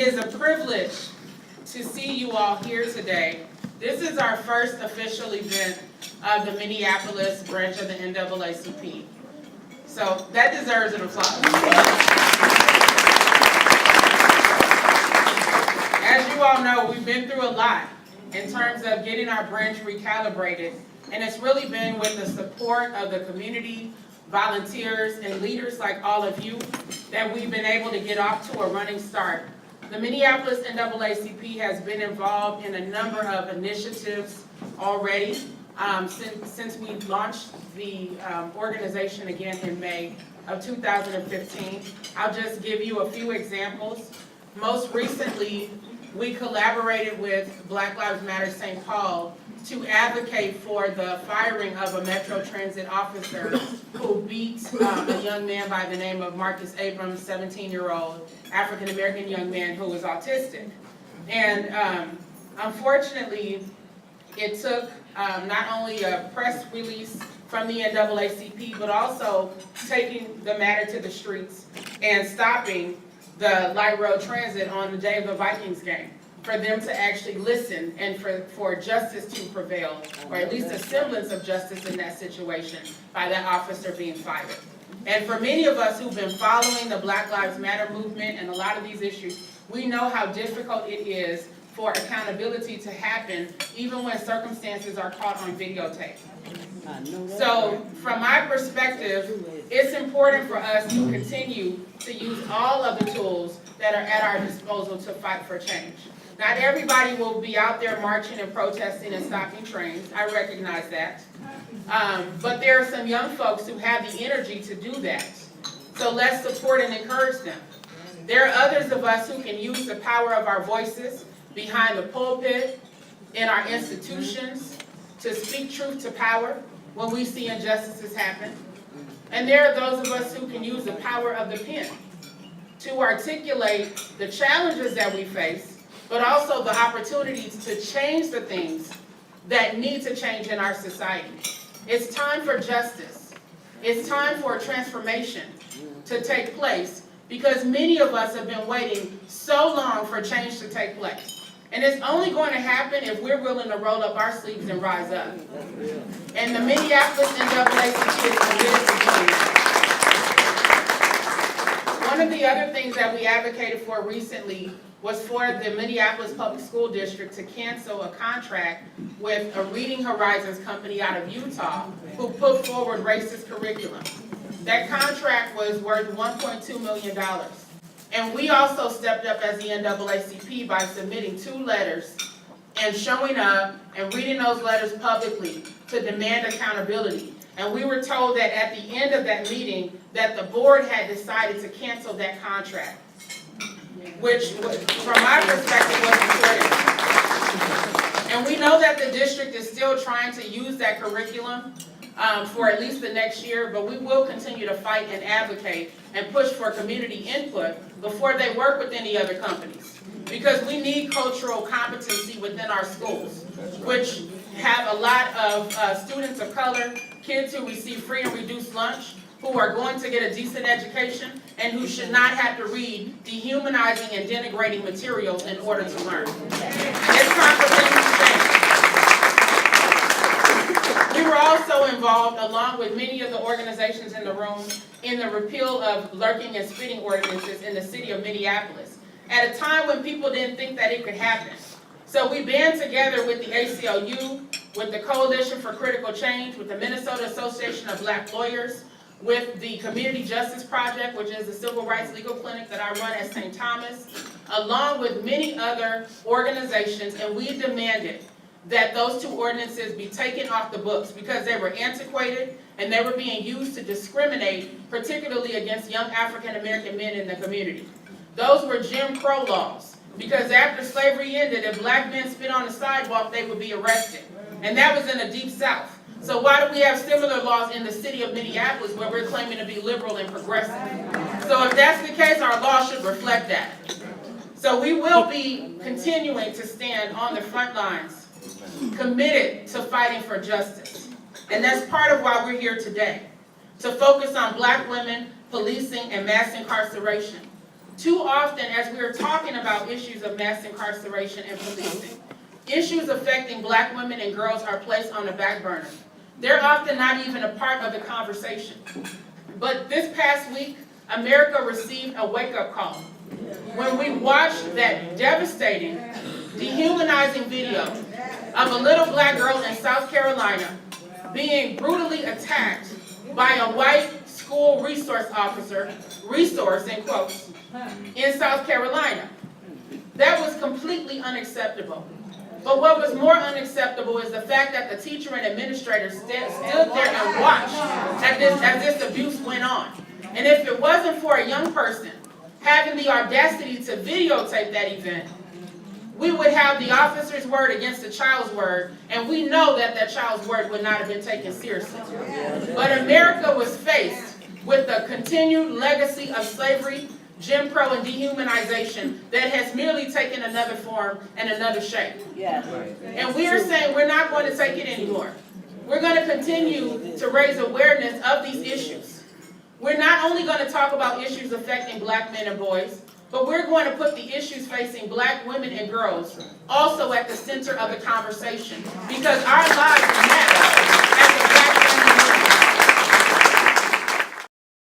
is a privilege to see you all here today. This is our first official event of the Minneapolis branch of the NAACP. So that deserves an applause. As you all know, we've been through a lot in terms of getting our branch recalibrated, and it's really been with the support of the community, volunteers, and leaders like all of you that we've been able to get off to a running start. The Minneapolis NAACP has been involved in a number of initiatives already since we launched the organization again in May of 2015. I'll just give you a few examples. Most recently, we collaborated with Black Lives Matter St. Paul to advocate for the firing of a Metro Transit officer who beat a young man by the name of Marcus Abrams, 17-year-old African-American young man who was autistic. And unfortunately, it took not only a press release from the NAACP, but also taking the matter to the streets and stopping the light rail transit on the day of the Vikings game, for them to actually listen and for justice to prevail, or at least a semblance of justice in that situation by that officer being fired. And for many of us who've been following the Black Lives Matter movement and a lot of these issues, we know how difficult it is for accountability to happen even when circumstances are caught on videotape. So from my perspective, it's important for us to continue to use all of the tools that are at our disposal to fight for change. Not everybody will be out there marching and protesting and stopping trains. I recognize that. But there are some young folks who have the energy to do that. So let's support and encourage them. There are others of us who can use the power of our voices behind the pulpit, in our institutions, to speak truth to power when we see injustices happen. And there are those of us who can use the power of the pen to articulate the challenges that we face, but also the opportunities to change the things that need to change in our society. It's time for justice. It's time for a transformation to take place, because many of us have been waiting so long for change to take place. And it's only going to happen if we're willing to roll up our sleeves and rise up. And the Minneapolis NAACP is committed to doing that. One of the other things that we advocated for recently was for the Minneapolis Public School District to cancel a contract with a Reading Horizons company out of Utah who put forward racist curriculum. That contract was worth $1.2 million. And we also stepped up as the NAACP by submitting 2 letters and showing up and reading those letters publicly to demand accountability. And we were told that at the end of that meeting that the board had decided to cancel that contract, which from my perspective was important. And we know that the district is still trying to use that curriculum for at least the next year, but we will continue to fight and advocate and push for community input before they work with any other companies. Because we need cultural competency within our schools, which have a lot of students of color, kids who receive free and reduced lunch, who are going to get a decent education, and who should not have to read dehumanizing and denigrating materials in order to learn. It's time for things to change. We were also involved, along with many of the organizations in the room, in the repeal of lurking and spitting ordinances in the city of Minneapolis, at a time when people didn't think that it could happen. So we band together with the ACLU, with the Coalition for Critical Change, with the Minnesota Association of Black Lawyers, with the Community Justice Project, which is the civil rights legal clinic that I run at St. Thomas, along with many other organizations, and we demanded that those 2 ordinances be taken off the books because they were antiquated and they were being used to discriminate, particularly against young African American men in the community. Those were Jim Crow laws, because after slavery ended, if black men spit on the sidewalk, they would be arrested. And that was in the Deep South. So why do we have similar laws in the city of Minneapolis where we're claiming to be liberal and progressive? So if that's the case, our law should reflect that. So we will be continuing to stand on the front lines, committed to fighting for justice. And that's part of why we're here today, to focus on black women, policing, and mass incarceration. Too often, as we are talking about issues of mass incarceration and policing, issues affecting Black women and girls are placed on the back burner. They're often not even a part of the conversation. But this past week, America received a wake-up call when we watched that devastating, dehumanizing video of a little Black girl in South Carolina being brutally attacked by a white school resource officer, resource in quotes, in South Carolina. That was completely unacceptable. But what was more unacceptable is the fact that the teacher and administrator stood there and watched as this abuse went on. And if it wasn't for a young person having the audacity to videotape that event, we would have the officer's word against the child's word, and we know that that child's word would not have been taken seriously. But America was faced with the continued legacy of slavery, Jim Crow, and dehumanization that has merely taken another form and another shape. And we are saying we're not going to take it anymore. We're going to continue to raise awareness of these issues. We're not only going to talk about issues affecting Black men and boys, but we're going to put the issues facing Black women and girls also at the center of the conversation, because our lives matter.